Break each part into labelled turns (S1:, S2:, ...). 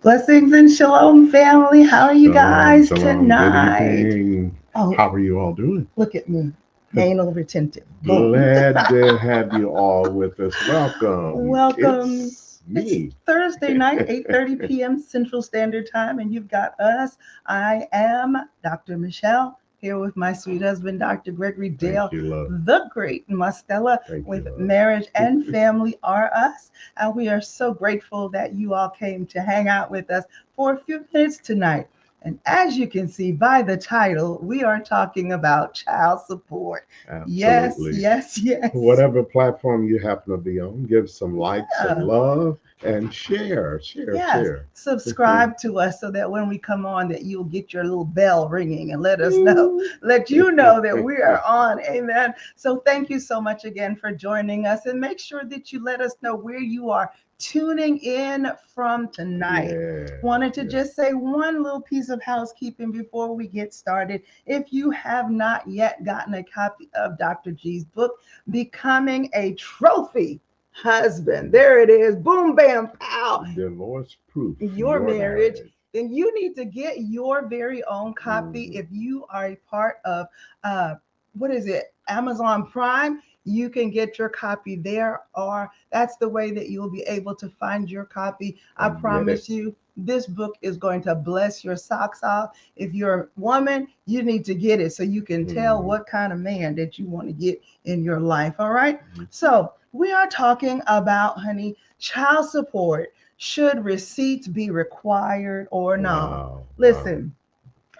S1: Blessings and shalom, family. How are you
S2: Shalom,
S1: guys
S2: shalom. Good
S1: tonight?
S2: evening.
S1: Oh,
S2: How are you all doing?
S1: look at me. Anal retentive. Boom.
S2: Glad to have you all with us. Welcome.
S1: Welcome.
S2: It's
S1: It's
S2: me.
S1: Thursday night, 8:30 p.m. Central Standard Time, and you've got us. I am Dr. Michelle here with my sweet husband, Dr. Gregory
S2: Thank
S1: Dale,
S2: you, love.
S1: the Great Mastella,
S2: Thank you,
S1: with
S2: love.
S1: Marriage and Family Are Us. And we are so grateful that you all came to hang out with us for a few minutes tonight. And as you can see by the title, we are talking about child support. Yes,
S2: Absolutely.
S1: yes, yes.
S2: Whatever platform you happen to be on, give some likes, some
S1: Yeah.
S2: love, and share, share,
S1: Yes,
S2: share.
S1: subscribe to us so that when we come on that you'll get your little bell ringing and let us know, let you know that we are on. Amen. So thank you so much again for joining us, and make sure that you let us know where you are tuning in from tonight.
S2: Yeah,
S1: Wanted to
S2: yeah.
S1: just say one little piece of housekeeping before we get started. If you have not yet gotten a copy of Dr. G's book, Becoming a Trophy Husband, there it is. Boom, bam, pow.
S2: Divorce proof,
S1: Your
S2: your
S1: marriage,
S2: marriage.
S1: then you need to get your very own copy.
S2: Mhm.
S1: If you are a part of uh what is it, Amazon Prime, you can get your copy there, or that's the way that you'll be able to find your copy. I
S2: And get it.
S1: promise you, this book is going to bless your socks off. If you're a woman, you need to get it so you can tell
S2: Mhm.
S1: what kind of man that you want to get in your life. All right, so we are talking about, honey, child support. Should receipts be required or not?
S2: Wow, wow.
S1: Listen,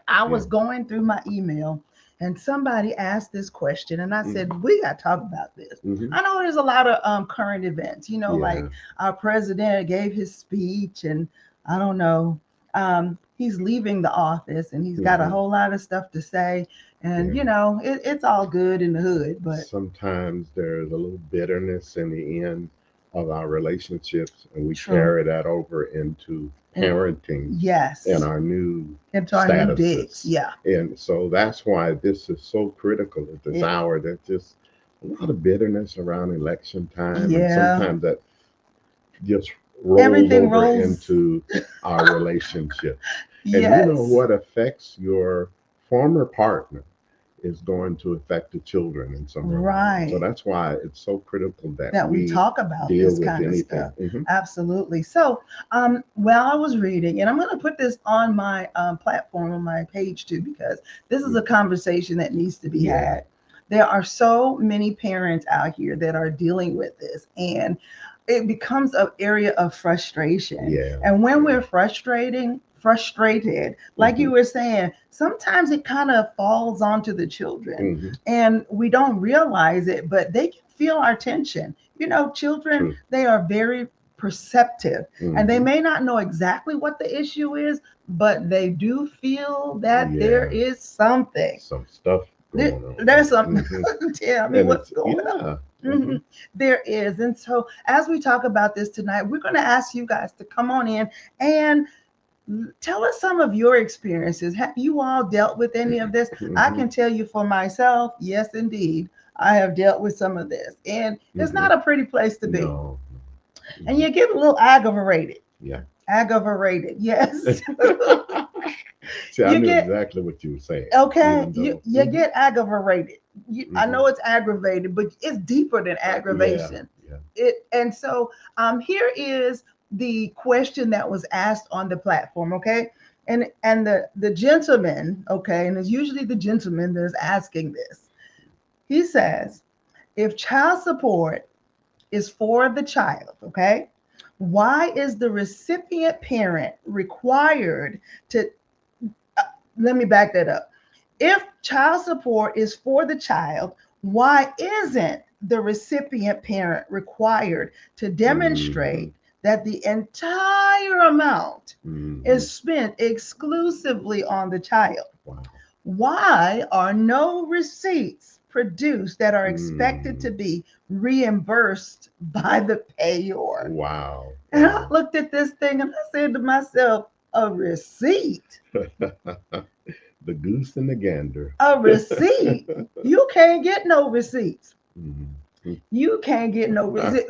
S1: I
S2: Yeah.
S1: was going through my email and somebody asked this question, and I said,
S2: Mhm.
S1: we got to talk about this.
S2: Mhm.
S1: I know there's a lot of current events, like
S2: Yeah.
S1: our president gave his speech, and I don't know, he's leaving the office and he's got a
S2: Mhm.
S1: whole lot of stuff to say. And,
S2: Yeah.
S1: it's all good in the hood, but
S2: Sometimes there's a little bitterness in the end of our relationships, and we
S1: true.
S2: carry that over into
S1: And
S2: parenting and
S1: yes,
S2: our new
S1: into our new digs.
S2: statuses.
S1: Yeah.
S2: And so that's why this is so critical at this
S1: It,
S2: hour. There's just a lot of bitterness around election time, and
S1: yeah.
S2: sometimes that just rolls
S1: Everything
S2: over
S1: rolls.
S2: into our relationships. And you know
S1: Yes.
S2: what affects your former partner is going to affect the children in some real way. So
S1: Right.
S2: that's why it's so critical that
S1: That we
S2: we
S1: talk about
S2: deal
S1: this
S2: with
S1: kind of
S2: anything.
S1: stuff. Absolutely. So, while I was reading, and I'm going to put this on my platform, on my page too, because this is a conversation that needs to be
S2: Yeah,
S1: had. There are so many parents out here that are dealing with this, and it becomes an area of frustration.
S2: yeah,
S1: And when
S2: yeah.
S1: we're frustrated, like
S2: Hmm.
S1: you were saying, sometimes it kind of falls onto the children,
S2: Hmm.
S1: and we don't realize it, but they can feel our tension. Children,
S2: True.
S1: they are very perceptive, and they
S2: Hmm.
S1: may not know exactly what the issue is, but they do feel that there
S2: Yeah,
S1: is something.
S2: some stuff
S1: There,
S2: going on.
S1: there's something.
S2: Hmm.
S1: Tell me
S2: And
S1: what's
S2: it's,
S1: going on.
S2: yeah. Hmm.
S1: Mhm. There is. And so, as we talk about this tonight, we're going to ask you guys to come on in and tell us some of your experiences. Have you all dealt with any of this? I
S2: Hmm.
S1: can tell you for myself, yes, indeed, I have dealt with some of this. And it's
S2: Hmm.
S1: not a pretty place to be.
S2: No.
S1: And
S2: Hmm.
S1: you get a little aggravated.
S2: Yeah.
S1: Aggravated, yes.
S2: See, I
S1: You
S2: knew
S1: get,
S2: exactly what you were saying,
S1: okay,
S2: even
S1: you,
S2: though.
S1: you get aggravated. I
S2: Hmm.
S1: know it's aggravated, but it's deeper than
S2: Yeah,
S1: aggravation.
S2: yeah.
S1: And so here is the question that was asked on the platform, okay? And the gentleman, okay, and it's usually the gentleman that's asking this. He says, if child support is for the child, okay, why is the recipient parent required to uh, let me back that up. If child support is for the child, why isn't the recipient parent required to
S2: Hmm.
S1: demonstrate that the entire amount
S2: Hmm.
S1: is spent exclusively on the child?
S2: Wow.
S1: Why are no receipts produced that are expected
S2: Hmm.
S1: to be reimbursed by the payor?
S2: Wow.
S1: And I
S2: Wow.
S1: looked at this thing and I said to myself, a receipt?
S2: The goose and the gander.
S1: A receipt? You can't get no receipts.
S2: Mhm.
S1: You can't get no receipt.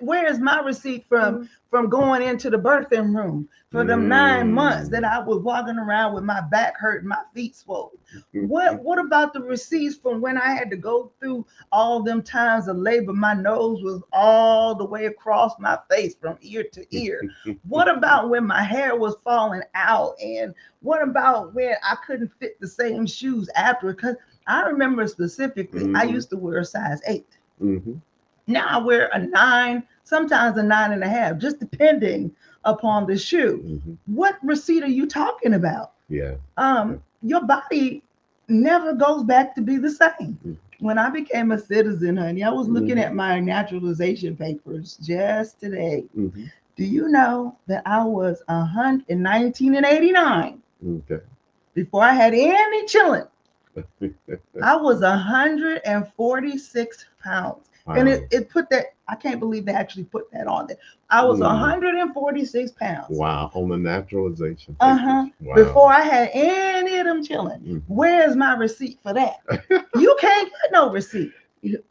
S1: Where is my receipt from going into the birthing room for them 9 months that I was walking around with my back hurt, my feet swollen? What about the receipts from when I had to go through all them times of labor? My nose was all the way across my face from ear to ear. What about when my hair was falling out? And what about when I couldn't fit the same shoes after? Because I remember specifically, I used to wear a size 8. Now I wear a 9, sometimes a 9.5, just depending upon the shoe. What receipt are you talking about?
S2: Yeah.
S1: Your body never goes back to be the same. When I became a citizen, honey, I was looking at my naturalization papers just today. Do you know that I was 119 and 89?
S2: Okay.
S1: Before I had any children, I was 146 pounds.
S2: Wow.
S1: And it put that, I can't believe they actually put that on there. I was 146 pounds.
S2: Wow, on the naturalization.
S1: Wow. Before I had any of them children. Where's my receipt for that? You can't get no receipt.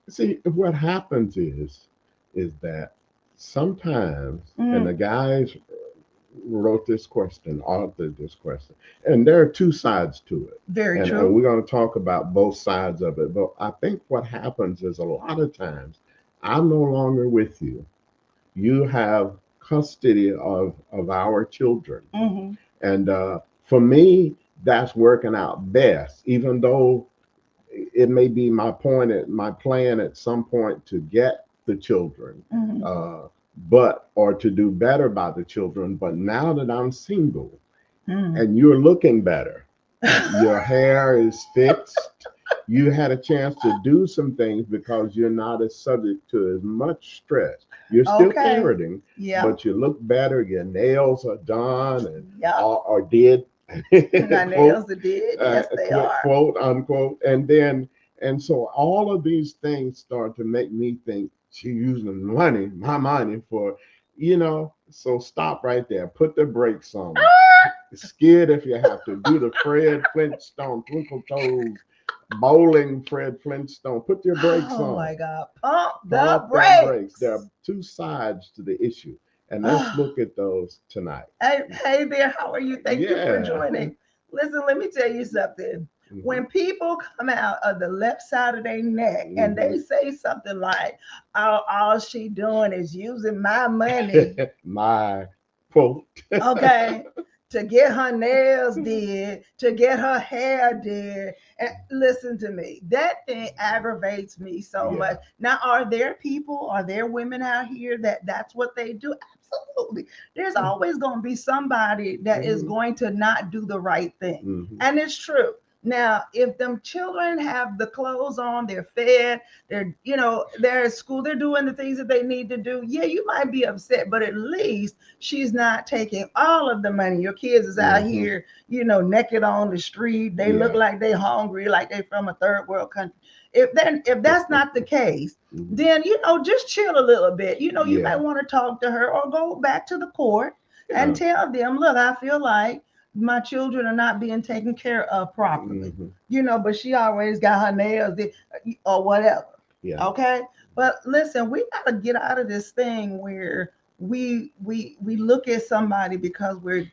S2: See, what happens is that sometimes, and the guys wrote this question, authored this question, and there are two sides to it.
S1: Very true.
S2: And we're going to talk about both sides of it. But I think what happens is a lot of times, I'm no longer with you. You have custody of our children. And for me, that's working out best, even though it may be my plan at some point to get the children. Or to do better by the children. But now that I'm single and you're looking better, your hair is fixed, you had a chance to do some things because you're not as subject to as much stress. You're still parenting, but you look better. Your nails are done and or did.
S1: My nails are did. Yes, they are.
S2: Quote unquote. And so all of these things start to make me think, she's using my money for, so stop right there. Put the brakes on. Skid if you have to. Do the Fred Flintstone, Twinkle Toes, bowling Fred Flintstone. Put your brakes on.
S1: Oh my God. Pump the brakes.
S2: There are two sides to the issue. And let's look at those tonight.
S1: Hey there, how are you? Thank you for joining. Listen, let me tell you something. When people come out of the left side of their neck and they say something like, all she doing is using my money.
S2: My quote.
S1: Okay. To get her nails did, to get her hair did. And listen to me, that thing aggravates me so much. Now, are there women out here that's what they do? Absolutely. There's always going to be somebody that is going to not do the right thing. And it's true. Now, if them children have the clothes on, they're fed, they're at school, they're doing the things that they need to do. Yeah, you might be upset, but at least she's not taking all of the money. Your kids is out here, naked on the street. They look like they hungry, like they from a third world country. If that's not the case, then, just chill a little bit. You might want to talk to her or go back to the court and tell them, look, I feel like my children are not being taken care of properly, but she always got her nails or whatever. Okay. But listen, we got to get out of this thing where we look at somebody because we're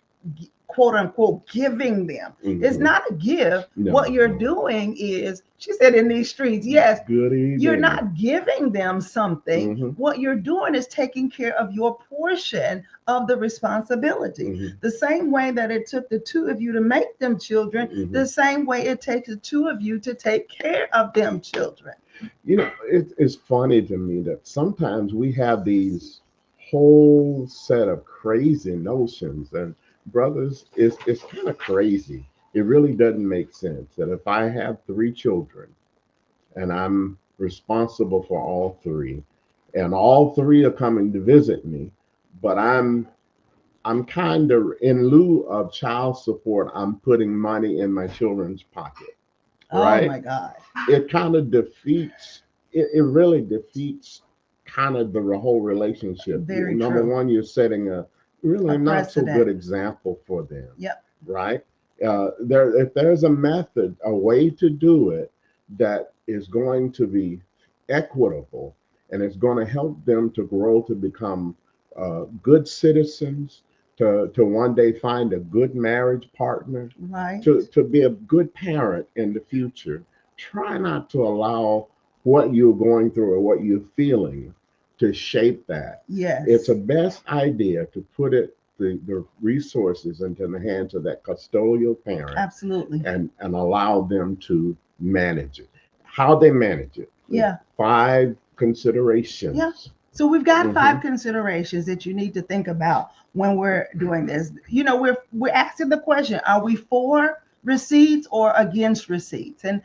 S1: quote unquote giving them. It's not a gift. What you're doing is, she said, in these streets, yes, you're not giving them something. What you're doing is taking care of your portion of the responsibility. The same way that it took the two of you to make them children, the same way it takes the two of you to take care of them children.
S2: It's funny to me that sometimes we have these whole set of crazy notions, and brothers, it's kind of crazy. It really doesn't make sense that if I have 3 children and I'm responsible for all 3, and all 3 are coming to visit me, but I'm kind of, in lieu of child support, I'm putting money in my children's pocket. Right?
S1: Oh my God.
S2: It kind of defeats, it really defeats kind of the whole relationship.
S1: Very
S2: Number
S1: true.
S2: one, you're setting a really not so good example for them.
S1: Yep.
S2: Right? If there's a method, a way to do it that is going to be equitable, and it's going to help them to grow to become good citizens, to one day find a good marriage partner,
S1: Right.
S2: to be a good parent in the future. Try not to allow what you're going through or what you're feeling to shape that. It's
S1: Yes.
S2: a best idea to put the resources into the hands of that custodial parent
S1: Absolutely.
S2: and allow them to manage it. How they manage it.
S1: Yeah.
S2: 5
S1: Yeah.
S2: considerations.
S1: So we've got
S2: Hmm.
S1: 5 considerations that you need to think about when we're doing this. We're asking the question, are we for receipts or against receipts? And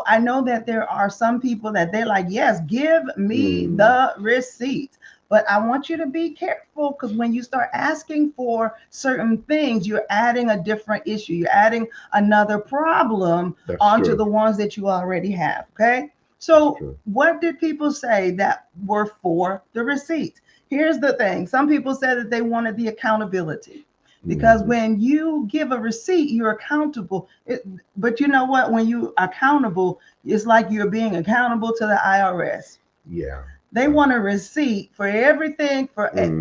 S1: I know that there are some people that they're like, yes, give me
S2: Mm,
S1: the receipts. But I want you to be careful, because when you start asking for certain things, you're adding a different issue. You're adding another problem
S2: that's
S1: onto
S2: true.
S1: the ones that you already have. Okay.
S2: That's
S1: So,
S2: true.
S1: what did people say that were for the receipts? Here's the thing: some people said that they wanted the accountability, because
S2: Hmm.
S1: when you give a receipt, you're accountable. But you know what? When you accountable, it's like you're being accountable to the IRS.
S2: Yeah.
S1: They
S2: Yeah.
S1: want a receipt for everything.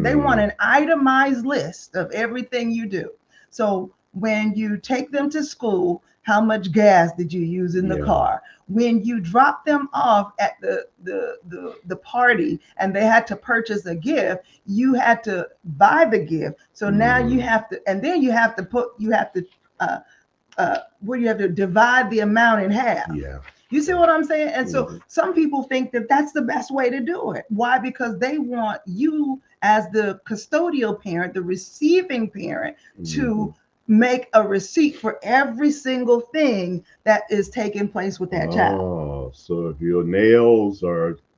S1: They want
S2: Mm,
S1: an itemized list of everything you do. So when you take them to school, how much gas did you use in the
S2: yeah.
S1: car? When you drop them off at the party and they had to purchase a gift, you had to buy the gift. So now you
S2: Mm,
S1: have to, and then you have to where you have to divide the amount in half.
S2: yeah.
S1: You see
S2: Yeah.
S1: what I'm saying? And so
S2: Hmm.
S1: some people think that that's the best way to do it. Why? Because they want you, as the custodial parent, the receiving parent,
S2: Hmm.
S1: to make a receipt for every single thing that is taking place with that child.
S2: Oh, so if your nails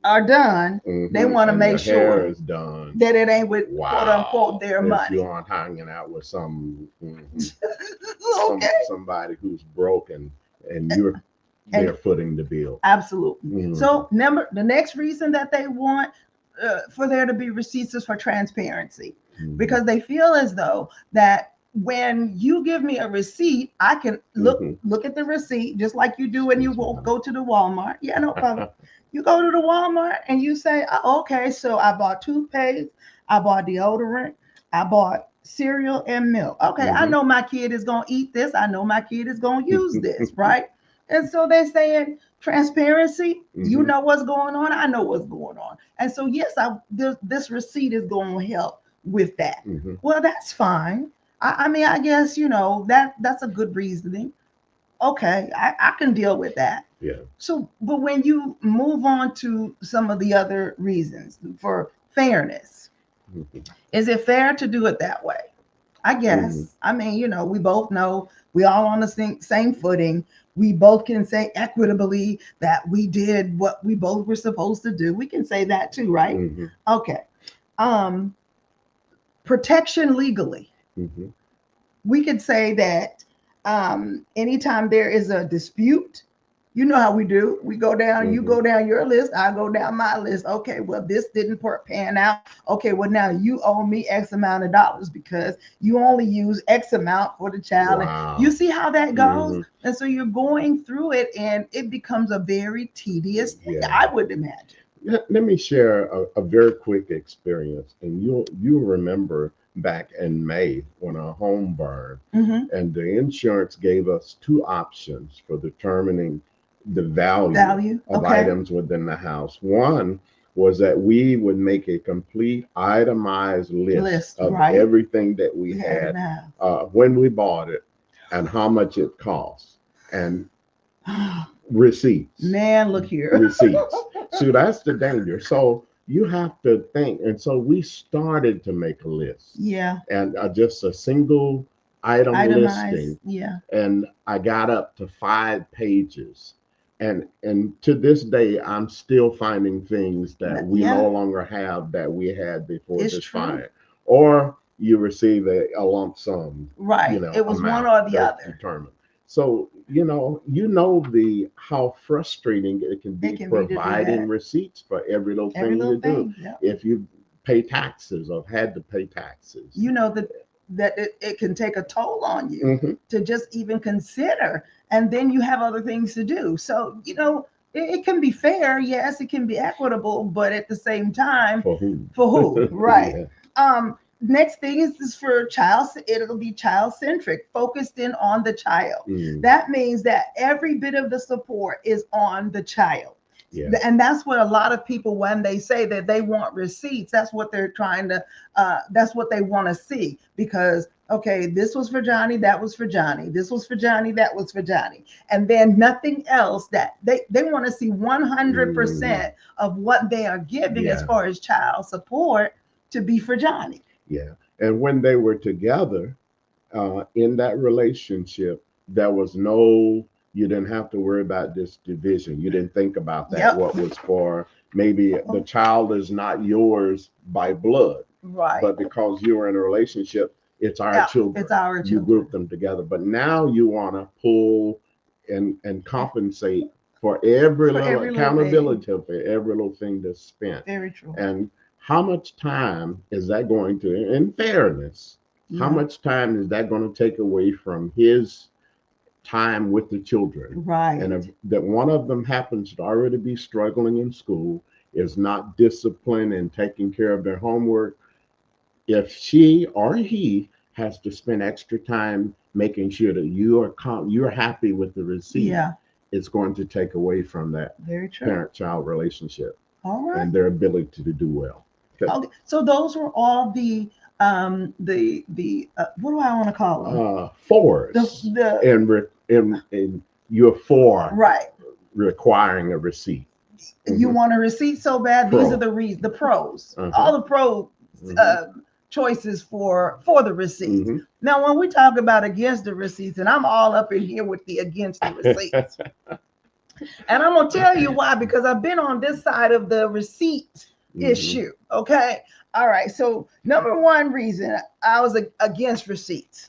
S1: Are done, they want to
S2: and
S1: make
S2: your hair
S1: sure
S2: is done,
S1: that it ain't with quote unquote
S2: wow.
S1: their
S2: If you
S1: money.
S2: aren't hanging out with
S1: Okay.
S2: somebody who's broken and you're
S1: And
S2: there footing the bill.
S1: absolutely.
S2: Hmm.
S1: So, the next reason that they want for there to be receipts is for transparency,
S2: Hmm.
S1: because they feel as though that when you give me a receipt, I can
S2: Hmm.
S1: look at the receipt just like you do when you
S2: Excuse me, honey.
S1: go to the Walmart. Yeah, no problem. You go to the Walmart and you say, oh, okay, so I bought toothpaste, I bought deodorant, I bought cereal and milk. Okay, I
S2: Hmm.
S1: know my kid is gonna eat this. I know my kid is gonna use this, right? And so they're saying transparency. You
S2: Hmm.
S1: know what's going on. I know what's going on. And so yes, this receipt is going to help with that.
S2: Hmm.
S1: Well, that's fine. I mean, I guess that's a good reasoning. Okay, I can deal with that.
S2: Yeah.
S1: So, but when you move on to some of the other reasons for fairness,
S2: Hmm.
S1: is it fair to do it that way? I
S2: Hmm.
S1: guess. I mean, we both know we all on the same footing. We both can say equitably that we did what we both were supposed to do. We can say that too, right?
S2: Hmm.
S1: Okay. Um, Protection legally.
S2: Hmm.
S1: We could say that anytime there is a dispute, you know how we do. We go down, you
S2: Hmm.
S1: go down your list, I go down my list. Okay, well, this didn't pan out. Okay, well, now you owe me X amount of dollars because you only use X amount for the child. And you
S2: Wow.
S1: see how that goes?
S2: Hmm.
S1: And so you're going through it and it becomes a very tedious thing,
S2: Yeah.
S1: I would imagine.
S2: Let me share a very quick experience, and you'll remember back in May when our home burned,
S1: Mm-hmm.
S2: and the insurance gave us 2 options for determining the value
S1: Value.
S2: of
S1: Okay.
S2: items within the house. One was that we would make a complete itemized list
S1: List,
S2: of
S1: right?
S2: everything that we
S1: We had in
S2: had,
S1: the
S2: when we bought it, and how much it cost, and
S1: house.
S2: receipts.
S1: Man, look here.
S2: Receipts. So that's the danger. So you have to think. And so we started to make a list,
S1: Yeah.
S2: and just a single item
S1: Itemized.
S2: listing.
S1: Yeah.
S2: And I got up to 5 pages. And to this day, I'm still finding things that we
S1: Yeah.
S2: no longer have that we had before
S1: It's
S2: this
S1: true.
S2: fire. Or you receive a lump sum,
S1: Right. It was one
S2: amount
S1: or the
S2: that's
S1: other.
S2: determined. So, the how frustrating it can
S1: It
S2: be
S1: can be to do
S2: providing
S1: that.
S2: receipts for every little
S1: Every
S2: thing
S1: little
S2: you do.
S1: thing. Yeah.
S2: If you pay taxes or had to pay taxes.
S1: You know that it can take a toll on you
S2: Hmm.
S1: to just even consider. And then you have other things to do. So, it can be fair, yes, it can be equitable, but at the same time,
S2: For who?
S1: for who? Right.
S2: Yeah.
S1: Next thing is this for child, it'll be child centric, focused in on the child.
S2: Mm,
S1: That means that every bit of the support is on the child.
S2: yeah.
S1: And that's what a lot of people, when they say that they want receipts, that's what they're trying to, that's what they want to see. Because, okay, this was for Johnny, that was for Johnny, this was for Johnny, that was for Johnny. And then nothing else, that they want to see 100% of what they are giving as
S2: Yeah.
S1: far as child support to be for Johnny.
S2: Yeah. And when they were together in that relationship, there was no, you didn't have to worry about this division. You didn't think about that.
S1: Yep.
S2: What was for maybe the child is not yours by blood,
S1: Right.
S2: but because you're in a relationship, it's our
S1: Yeah,
S2: children.
S1: it's our
S2: You
S1: children.
S2: group them together. But now you want to pull and compensate for every
S1: For
S2: little
S1: every little
S2: accountability for every little thing that's spent.
S1: Very true.
S2: And how much time is that going to, in fairness, how
S1: Yeah.
S2: much time is that going to take away from his time with the children?
S1: Right.
S2: And if that one of them happens to already be struggling in school, is not disciplined and taking care of their homework, if she or he has to spend extra time making sure that you're happy with the receipt,
S1: Yeah.
S2: it's going to take away from that
S1: Very true.
S2: parent-child relationship
S1: All right.
S2: and their ability to do well.
S1: Okay. So those were all the what do I want to call them?
S2: Fours.
S1: The
S2: And you're for
S1: right.
S2: requiring a receipt.
S1: You
S2: Mhm.
S1: want a receipt so bad. These
S2: Pro.
S1: are the pros.
S2: Uh-huh.
S1: All the pro
S2: Mhm.
S1: choices for the receipts.
S2: Mhm.
S1: Now, when we talk about against the receipts, and I'm all up in here with the against the receipts, and I'm gonna tell you why, because I've been on this side of the receipt
S2: Mhm.
S1: issue. Okay. All right. So number one reason I was against receipts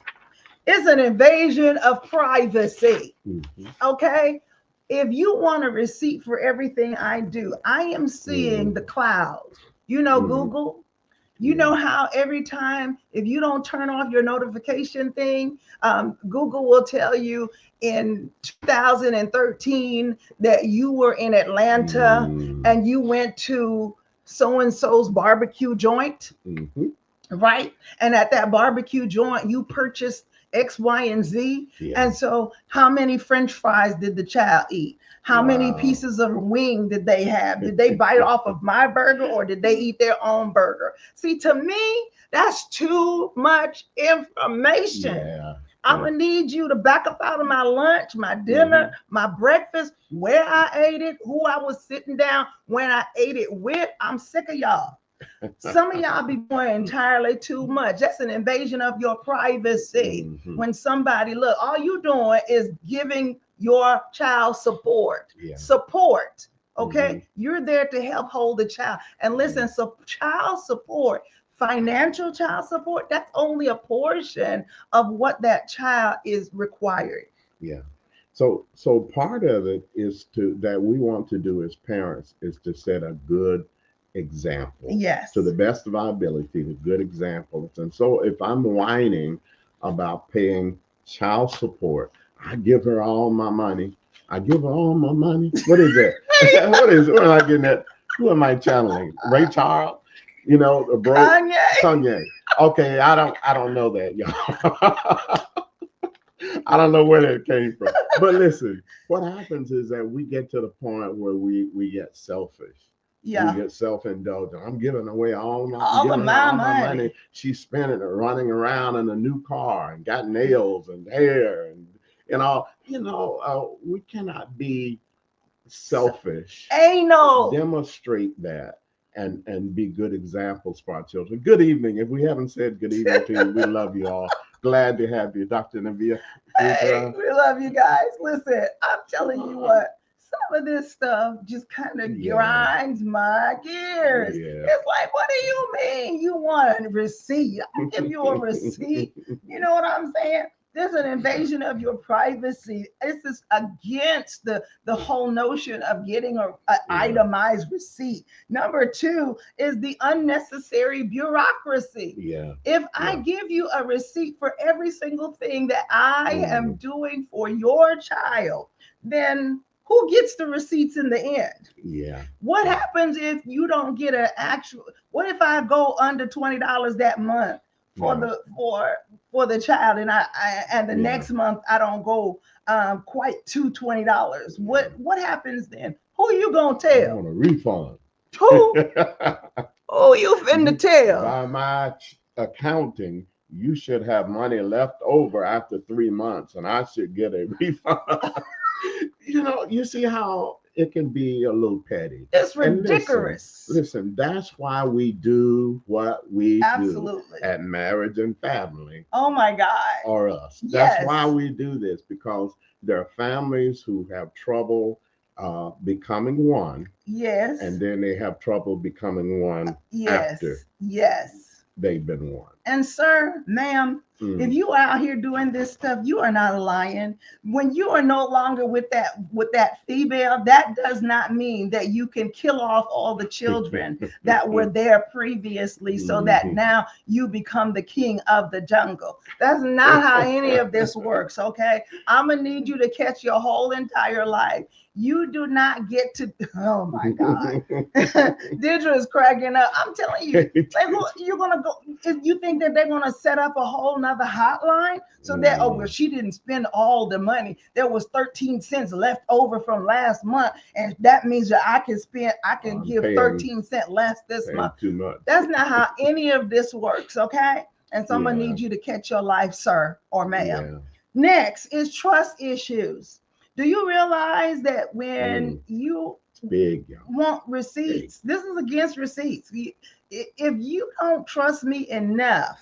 S1: is an invasion of privacy.
S2: Mhm.
S1: Okay. If you want a receipt for everything I do, I am seeing the cloud. You know, Google. You know how every time, if you don't turn off your notification thing, Google will tell you in 2013 that you were in Atlanta and you went to so and so's barbecue joint,
S2: Mhm.
S1: right? And at that barbecue joint, you purchased X, Y, and Z.
S2: Yeah.
S1: And so, how many French fries did the child eat? How many
S2: Wow.
S1: pieces of wing did they have? Did they bite off of my burger or did they eat their own burger? See, to me, that's too much information.
S2: Yeah.
S1: I'm gonna need you to back up out of my lunch, my dinner, my breakfast, where I ate it, who I was sitting down when I ate it with. I'm sick of y'all. Some of y'all be doing entirely too much. That's an invasion of your privacy.
S2: Mhm.
S1: When somebody, look, all you doing is giving your child support.
S2: Yeah.
S1: Support. Okay. You're there to help hold the child. And listen, so child support, financial child support, that's only a portion of what that child is required.
S2: Yeah. So part of it is that we want to do as parents is to set a good example.
S1: Yes.
S2: To the best of our ability, with good examples. And so if I'm whining about paying child support, I give her all my money. I give her all my money. What is that? What am I getting at? Who am I channeling? Ray Charles? You know, the bro Kanye. Okay, I don't know that, y'all. I don't know where that came from. But listen, what happens is that we get to the point where we get selfish.
S1: Yeah.
S2: We get self-indulgent. I'm giving away all
S1: of my money.
S2: She's spending it running around in a new car and got nails and hair and all. We cannot be selfish. Demonstrate that and be good examples for our children. Good evening. If we haven't said good evening to you, we love you all. Glad to have you, Dr. Navia.
S1: Hey, we love you guys. Listen, I'm telling you what, some of this stuff just kind of grinds my gears.
S2: Yeah.
S1: It's like, what do you mean you want a receipt? I'll give you a receipt. You know what I'm saying? There's an invasion of your privacy. This is against the whole notion of getting an itemized receipt. Number two is the unnecessary bureaucracy.
S2: Yeah.
S1: If I give you a receipt for every single thing that I am doing for your child, then who gets the receipts in the end?
S2: Yeah.
S1: What happens if you don't get an actual? What if I go under $20 that month for
S2: Yeah.
S1: for the child, and and the
S2: Yeah.
S1: next month I don't go quite to $20? What happens then? Who you gonna
S2: I
S1: tell?
S2: want a refund.
S1: Who you finna tell?
S2: By my accounting, you should have money left over after 3 months, and I should get a refund. You see how it can be a little petty.
S1: It's
S2: And
S1: ridiculous.
S2: listen, that's why we do what we
S1: Absolutely.
S2: do at Marriage and Family,
S1: Oh my God.
S2: or us.
S1: Yes.
S2: That's why we do this, because there are families who have trouble becoming one,
S1: Yes.
S2: and then they have trouble becoming one
S1: Yes.
S2: after
S1: Yes.
S2: they've been one.
S1: And sir, ma'am, if you are out here doing this stuff, you are not a lion. When you are no longer with that female, that does not mean that you can kill off all the children that were there previously, so that now you become the king of the jungle. That's not how any of this works, okay? I'm gonna need you to catch your whole entire life. You do not get to, oh my God. Deirdre is cracking up. I'm telling you, you're gonna go, if you think that they're gonna set up a whole nother hotline so that, oh well, she didn't spend all the money. There was 13 cents left over from last month, and that means that I can give 13 cents less this month.
S2: Too much.
S1: That's not how any of this works, okay? And so I'm gonna need you to catch your life, sir or ma'am.
S2: Yeah.
S1: Next is trust issues. Do you realize that when you
S2: big
S1: want receipts, this is against receipts. If you don't trust me enough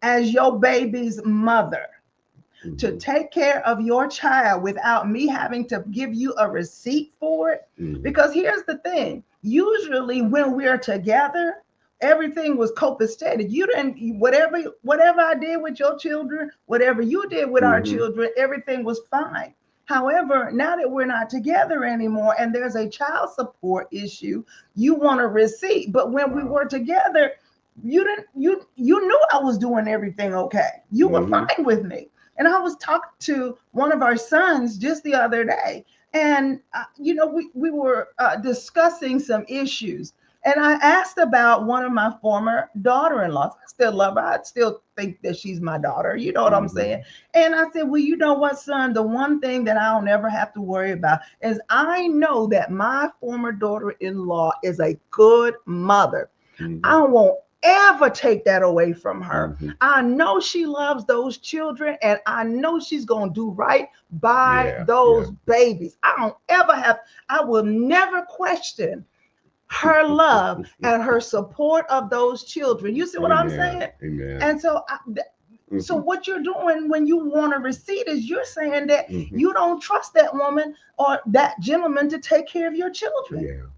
S1: as your baby's mother to take care of your child without me having to give you a receipt for it, because here's the thing, usually when we're together, everything was copacetic. You didn't, whatever I did with your children, whatever you did with our children, everything was fine. However, now that we're not together anymore and there's a child support issue, you want a receipt. But when we were together, you knew I was doing everything okay. You were fine with me. And I was talking to one of our sons just the other day, and we were discussing some issues. And I asked about one of my former daughter-in-laws. I still love her. I still think that she's my daughter. You know what I'm saying? And I said, well, you know what, son? The one thing that I don't ever have to worry about is I know that my former daughter-in-law is a good mother. I won't ever take that away from her. I know she loves those children, and I know she's going to do right by those babies. I will never question her love and her support of those children. You see what I'm saying?
S2: Amen.
S1: And so so what you're doing when you want a receipt is you're saying that you don't trust that woman or that gentleman to take care of your children.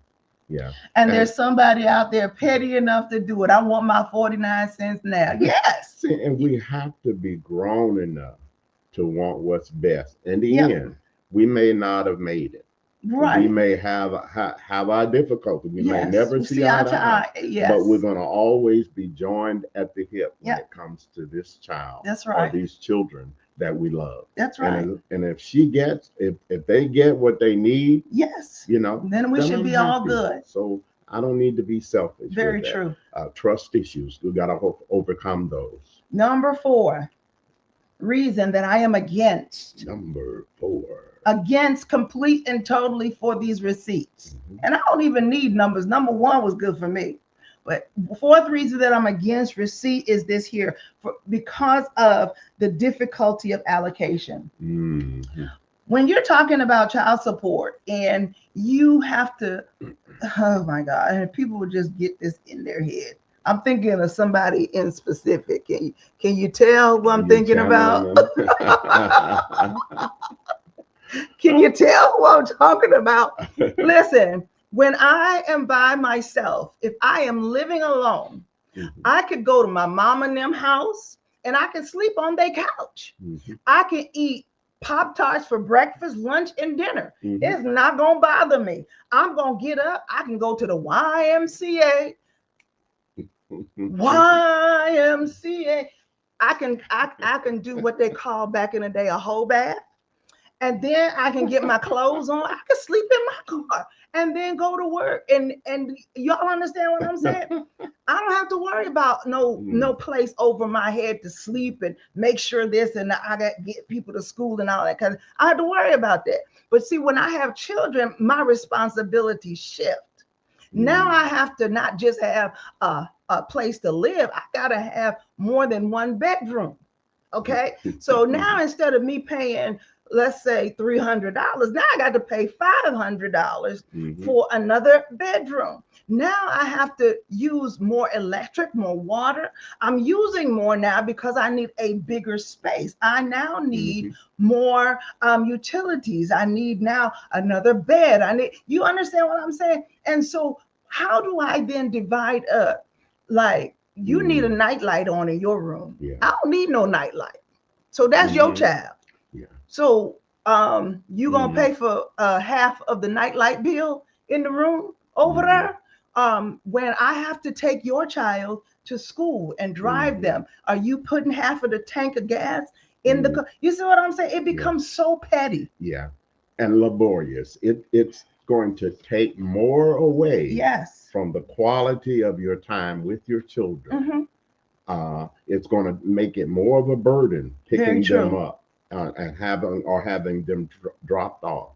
S2: Yeah.
S1: And there's somebody out there petty enough to do it. I want my 49 cents now. Yes.
S2: See, and we have to be grown enough to want what's best. In the end, we may not have made it.
S1: Right.
S2: We may have our difficulty. We may never see eye to eye.
S1: Yes.
S2: But we're going to always be joined at the hip when it comes to this child.
S1: That's right.
S2: Or these children that we love.
S1: That's right.
S2: And if they get what they need,
S1: yes, then we should be all good.
S2: So I don't need to be selfish.
S1: Very true.
S2: Trust issues. We got to overcome those.
S1: Number 4 reason that I am against.
S2: Number 4.
S1: Against complete and totally for these receipts. And I don't even need numbers. Number 1 was good for me. But 4th reason that I'm against receipt is this here, because of the difficulty of allocation. When you're talking about child support and you have to, oh my God, and people would just get this in their head. I'm thinking of somebody in specific. Can you tell who I'm thinking about? Can you tell who I'm talking about? Listen, when I am by myself, if I am living alone, I could go to my mom and them house and I can sleep on their couch. I can eat Pop-Tarts for breakfast, lunch, and dinner. It's not going to bother me. I'm going to get up. I can go to the YMCA. I can do what they call back in the day a whole bath. and then I can get my clothes on. I can sleep in my car and then go to work. And y'all understand what I'm saying? I don't have to worry about no place over my head to sleep and make sure this and I got to get people to school and all that kind of. I have to worry about that. But see, when I have children, my responsibilities shift. Now I have to not just have a place to live. I gotta have more than one bedroom. Okay. So now instead of me paying, let's say $300, now I got to pay $500 for another bedroom. Now I have to use more electric, more water. I'm using more now because I need a bigger space. I now need more utilities. I need now another bed. You understand what I'm saying? And so how do I then divide up? Like, you need a nightlight on in your room.
S2: Yeah.
S1: I don't need no nightlight. So that's your child.
S2: Yeah.
S1: So you gonna pay for half of the nightlight bill in the room over there? When I have to take your child to school and drive them, are you putting half of the tank of gas in the car? You see what I'm saying? It becomes so petty.
S2: Yeah. And laborious. It's going to take more away from the quality of your time with your children. It's going to make it more of a burden picking them up and having them dropped off.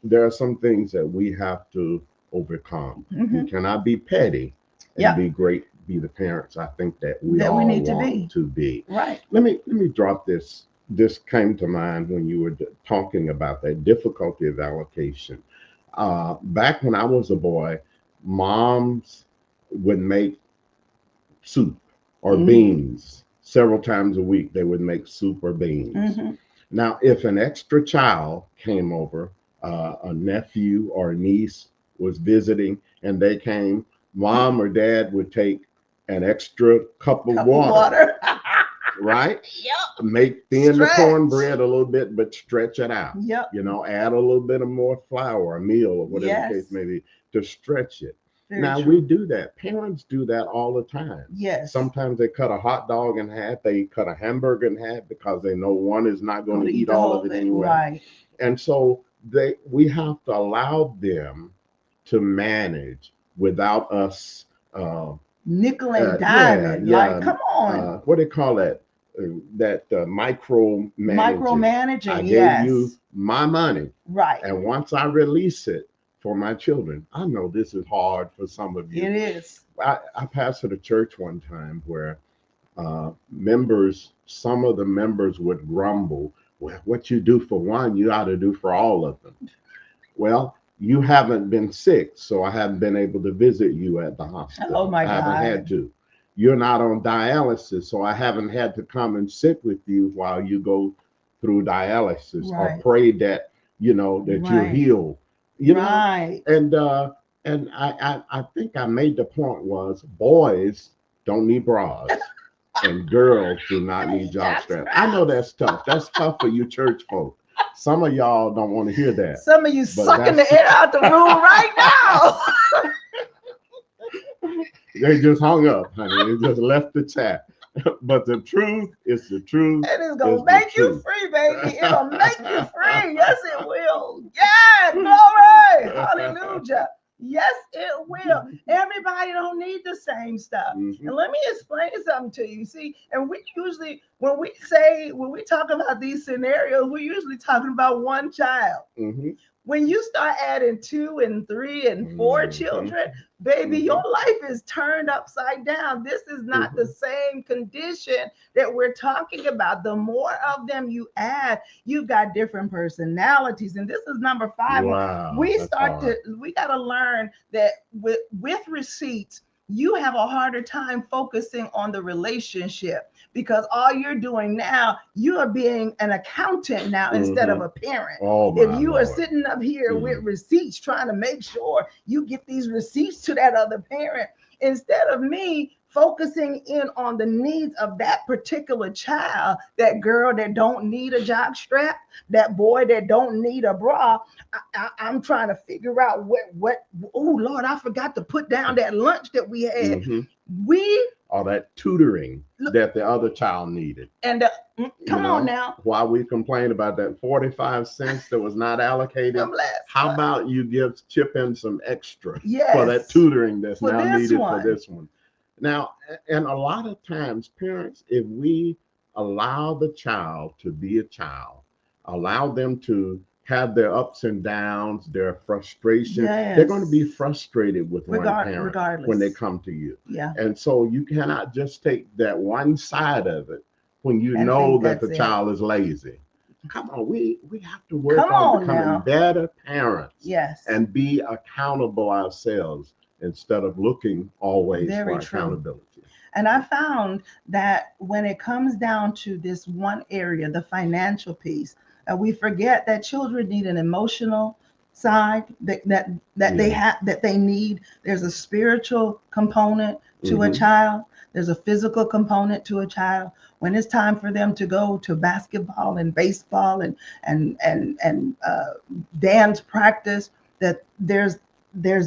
S2: There are some things that we have to overcome. We cannot be petty and be great, be the parents I think that we all
S1: need
S2: want to be.
S1: Right.
S2: Let me drop this. This came to mind when you were talking about that difficulty of allocation. Back when I was a boy, moms would make soup or beans several times a week. They would make soup or beans. Now, if an extra child came over, a nephew or a niece was visiting and they came, mom or dad would take an extra cup of water. Right?
S1: Yep.
S2: Make thin the cornbread a little bit, but stretch it out.
S1: Yep.
S2: You know, add a little bit of more flour, a meal, or whatever the case may be, to stretch it. Now we do that. Parents do that all the time.
S1: Yes.
S2: Sometimes they cut a hot dog in half. They cut a hamburger in half because they know one is not going to eat all of it anyway.
S1: Right.
S2: And so we have to allow them to manage without us
S1: nickel and diming. Like, come on.
S2: What do they call that? Micromanaging.
S1: Micromanaging.
S2: I gave you my money.
S1: Right.
S2: And once I release it for my children, I know this is hard for some of you.
S1: It is.
S2: I pastored a church one time where some of the members would grumble, well, what you do for one, you ought to do for all of them. Well, you haven't been sick, so I haven't been able to visit you at the hospital.
S1: Oh my God.
S2: I haven't had to. You're not on dialysis, so I haven't had to come and sit with you while you go through dialysis or pray that, that you're healed.
S1: Right.
S2: And I think I made the point was boys don't need bras and girls do not need jock straps. I know that's tough. That's tough for you church folk. Some of y'all don't want to hear that.
S1: Some of you sucking the air out the room right now.
S2: They just hung up, honey. They just left the chat. But the truth is the truth.
S1: And it's going to make you free, baby. It'll make you free. Yes, it will. Yeah, glory. Hallelujah. Yes, it will. Everybody don't need the same stuff. And let me explain something to you. See, and we usually, when we talk about these scenarios, we're usually talking about one child. When you start adding 2 and 3 and 4 children, baby, your life is turned upside down. This is not the same condition that we're talking about. The more of them you add, you've got different personalities. And this is number 5.
S2: Wow,
S1: we got to learn that with receipts, you have a harder time focusing on the relationship because all you're doing now, you are being an accountant now instead of a parent. If you are sitting up here with receipts trying to make sure you get these receipts to that other parent, instead of me focusing in on the needs of that particular child, that girl that don't need a jock strap, that boy that don't need a bra, I'm trying to figure out what, oh Lord, I forgot to put down that lunch that we had. We
S2: or that tutoring
S1: Look-
S2: that the other child needed.
S1: and come on now.
S2: Why we complain about that 45 cents that was not allocated?
S1: Come last
S2: How
S1: month.
S2: about you chip in some extra
S1: Yes.
S2: for that tutoring that's
S1: For
S2: now
S1: this
S2: needed
S1: one.
S2: for this one? Now, and a lot of times, parents, if we allow the child to be a child, allow them to have their ups and downs, their frustration, they're going to be
S1: Yes.
S2: frustrated with one parent
S1: Regardless.
S2: when they come to you.
S1: Yeah.
S2: And so you cannot just take that one side of it when you
S1: And
S2: know
S1: think
S2: that the
S1: that's it.
S2: child is lazy. Come on, we have to work
S1: Come
S2: on
S1: on
S2: becoming
S1: now.
S2: better parents
S1: Yes.
S2: and be accountable ourselves instead of looking always
S1: Very
S2: for
S1: true.
S2: accountability.
S1: And I found that when it comes down to this one area, the financial piece, we forget that children need an emotional side that they
S2: Yeah.
S1: have, that they need. There's a spiritual component to a
S2: Mhm.
S1: child. There's a physical component to a child. When it's time for them to go to basketball and baseball and dance practice, that there's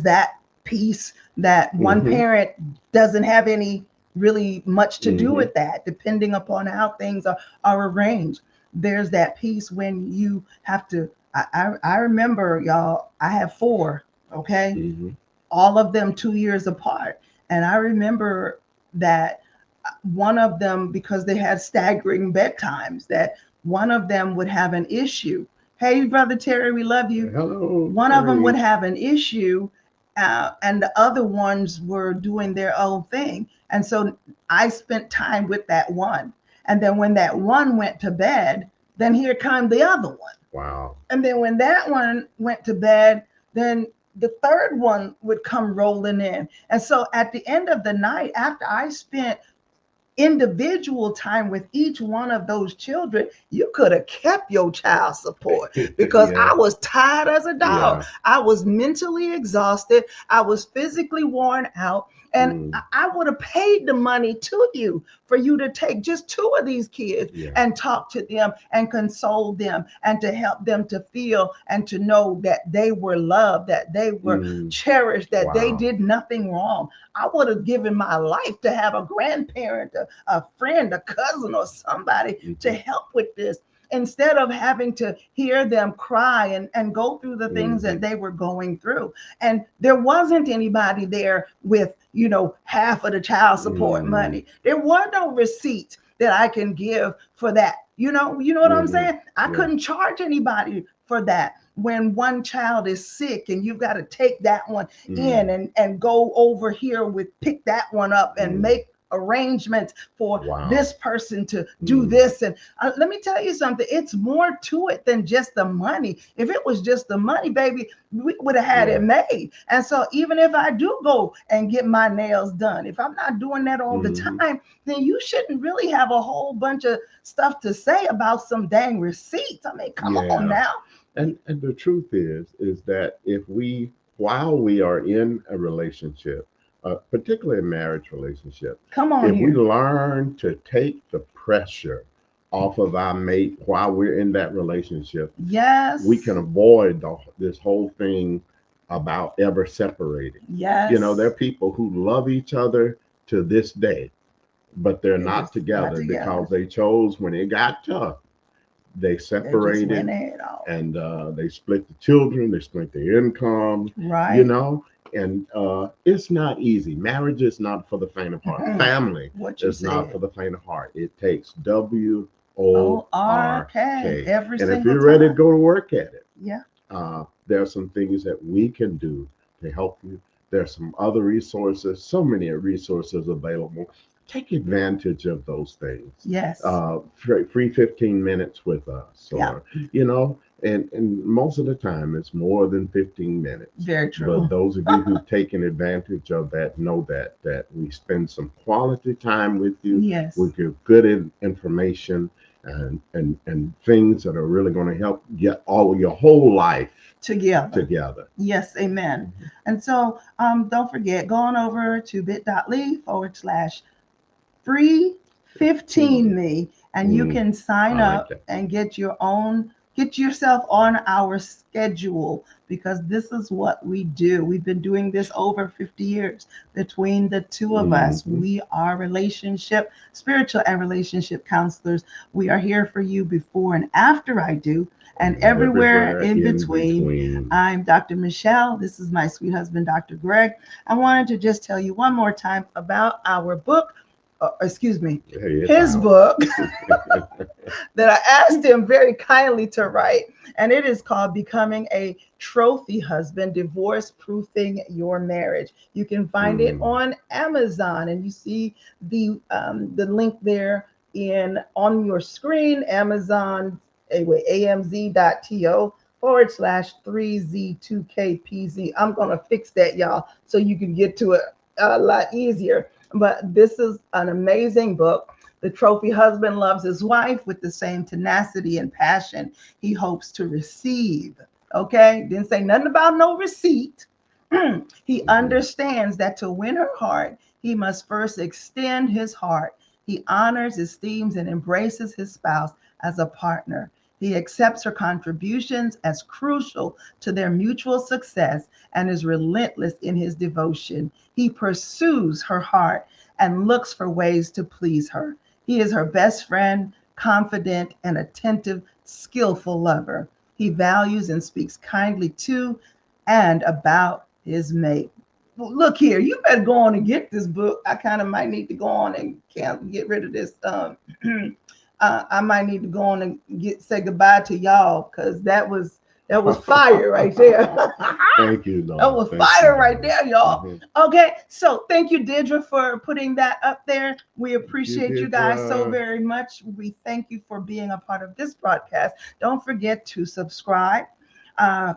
S1: that piece that one
S2: Mhm.
S1: parent doesn't have any really much to do
S2: Mhm.
S1: with that, depending upon how things are arranged. There's that piece when you have to. I remember, y'all, I have four, okay,
S2: Mhm.
S1: all of them 2 years apart. And I remember that one of them, because they had staggering bedtimes, that one of them would have an issue. Hey, Brother Terry, we love you.
S2: Hello.
S1: One of them
S2: Terry.
S1: would have an issue, and the other ones were doing their own thing. And so I spent time with that one. And then when that one went to bed, then here come the other one.
S2: Wow.
S1: And then when that one went to bed, then the third one would come rolling in. And so at the end of the night, after I spent individual time with each one of those children, you could have kept your child support, because
S2: Yeah.
S1: I was tired as a dog.
S2: Yeah.
S1: I was mentally exhausted. I was physically worn out. And I would have paid the money to you for you to take just two of these kids
S2: Yeah.
S1: and talk to them and console them and to help them to feel and to know that they were loved, that they were cherished, that they
S2: Wow.
S1: did nothing wrong. I would have given my life to have a grandparent, a friend, a cousin, or somebody to help with this, instead of having to hear them cry and go through the things that they were going through. And there wasn't anybody there with, half of the child support money. There were no receipts that I can give for that. You know what I'm saying? I couldn't charge anybody for that. When one child is sick and you've got to take that one in and go over here pick that one up and make arrangements for this person to do this. And let me tell you something, it's more to it than just the money. If it was just the money, baby, we would have had it made. And so even if I do go and get my nails done, if I'm not doing that all the time, then you shouldn't really have a whole bunch of stuff to say about some dang receipts. I mean, come on now.
S2: And the truth is that if while we are in a relationship, particularly a marriage relationship, if we learn to take the pressure off of our mate while we're in that relationship,
S1: yes,
S2: we can avoid this whole thing about ever separating.
S1: Yes.
S2: There are people who love each other to this day, but they're not together because they chose, when it got tough, they separated and they split the children, they split the income,
S1: right?
S2: And it's not easy. Marriage is not for the faint of heart. Family is not for the faint of heart. It takes WORK
S1: every
S2: and
S1: single
S2: if you're ready to go to work at it, there are some things that we can do to help you. There are some other resources, so many resources available. Take advantage of those things.
S1: Yes.
S2: Free 15 minutes with us, or and most of the time it's more than 15 minutes.
S1: Very true.
S2: But those of you who've taken advantage of that know that we spend some quality time with you.
S1: Yes.
S2: We give good information and things that are really going to help get all your whole life together.
S1: Yes, amen. And so don't forget, go on over to bit.ly/free15me, and you can sign up and get your own Get yourself on our schedule because this is what we do. We've been doing this over 50 years between the two of us.
S2: Mhm.
S1: We are relationship, spiritual and relationship counselors. We are here for you before and after I do, and everywhere in between.
S2: between.
S1: I'm Dr. Michelle. This is my sweet husband, Dr. Greg. I wanted to just tell you one more time about our book, excuse me,
S2: Hey, it's
S1: his
S2: out.
S1: book that I asked him very kindly to write. And it is called Becoming a Trophy Husband, Divorce Proofing Your Marriage. You can find it
S2: Mm.
S1: on Amazon, and you see the link there in on your screen, Amazon, amz.to/3z2kpz. I'm going to fix that, y'all, so you can get to it a lot easier. But this is an amazing book. The trophy husband loves his wife with the same tenacity and passion he hopes to receive. Okay? Didn't say nothing about no receipt. He
S2: Mhm.
S1: understands that to win her heart, he must first extend his heart. He honors, esteems, and embraces his spouse as a partner. He accepts her contributions as crucial to their mutual success and is relentless in his devotion. He pursues her heart and looks for ways to please her. He is her best friend, confident, and attentive, skillful lover. He values and speaks kindly to and about his mate. Look here, you better go on and get this book. I kind of might need to go on and can't get rid of this. I might need to go on and say goodbye to y'all because that was fire right there.
S2: Thank you,
S1: That
S2: Lord.
S1: was
S2: Thank you,
S1: fire right
S2: Lord.
S1: there, y'all.
S2: Mhm.
S1: Okay, so thank you, Deirdre, for putting that up there. We
S2: You
S1: appreciate you
S2: did,
S1: guys so very much. We thank you for being a part of this broadcast. Don't forget to subscribe.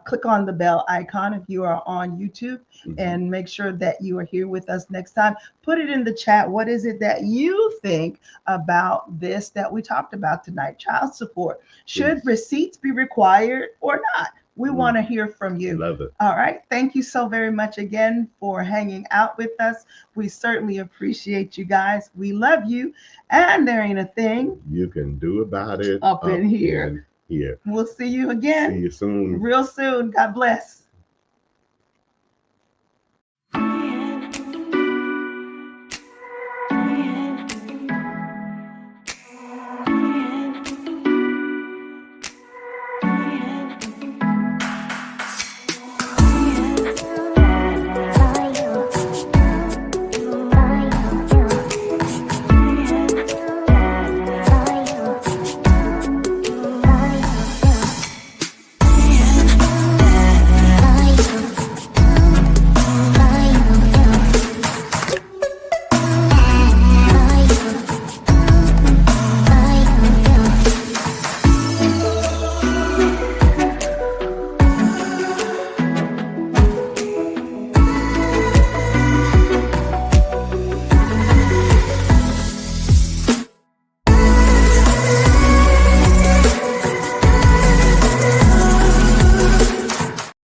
S1: Click on the bell icon if you are on YouTube
S2: Mhm.
S1: and make sure that you are here with us next time. Put it in the chat. What is it that you think about this that we talked about tonight? Child support. Should
S2: Please.
S1: receipts be required or not? We want to
S2: Mhm.
S1: hear from you.
S2: Love it.
S1: All right. Thank you so very much again for hanging out with us. We certainly appreciate you guys. We love you. And there ain't a thing
S2: You can do about it
S1: up in here.
S2: in here.
S1: We'll see you
S2: See
S1: again
S2: you soon.
S1: real soon. God bless.